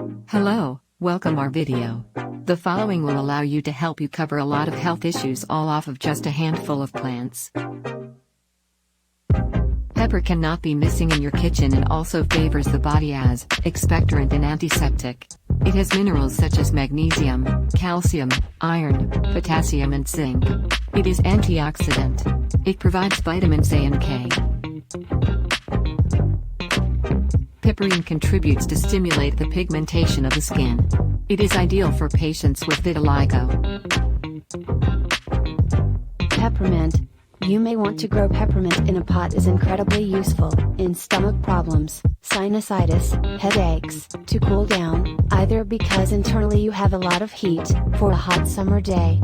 Hello, welcome our video. The following will allow you to help you cover a lot of health issues all off of just a handful of plants. Pepper cannot be missing in your kitchen and also favors the body as expectorant and antiseptic. It has minerals such as magnesium, calcium, iron, potassium and zinc. It is antioxidant. It provides vitamins A and K. Peppermint contributes to stimulate the pigmentation of the skin. It is ideal for patients with vitiligo. Peppermint. You may want to grow peppermint in a pot is incredibly useful in stomach problems, sinusitis, headaches, to cool down, either because internally you have a lot of heat, for a hot summer day.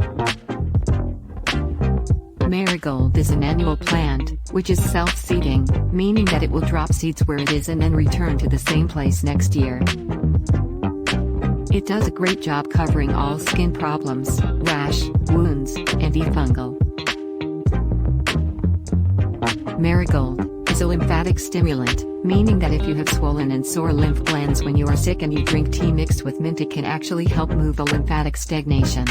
Marigold is an annual plant, which is self-seeding, meaning that it will drop seeds where it is and then return to the same place next year. It does a great job covering all skin problems, rash, wounds, antifungal. Marigold is a lymphatic stimulant, meaning that if you have swollen and sore lymph glands when you are sick and you drink tea mixed with mint, it can actually help move the lymphatic stagnation.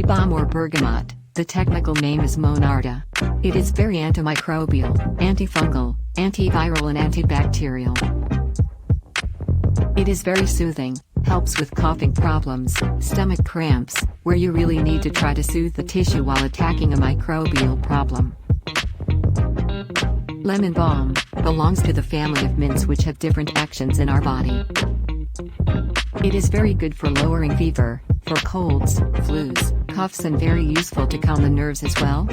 Balm or bergamot, the technical name is Monarda. It is very antimicrobial, antifungal, antiviral and antibacterial. It is very soothing, helps with coughing problems, stomach cramps, where you really need to try to soothe the tissue while attacking a microbial problem. Lemon balm belongs to the family of mints which have different actions in our body. It is very good for lowering fever, for colds, flus, coughs and very useful to calm the nerves as well.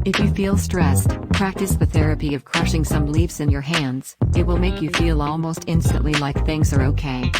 If you feel stressed, practice the therapy of crushing some leaves in your hands. It will make you feel almost instantly like things are okay.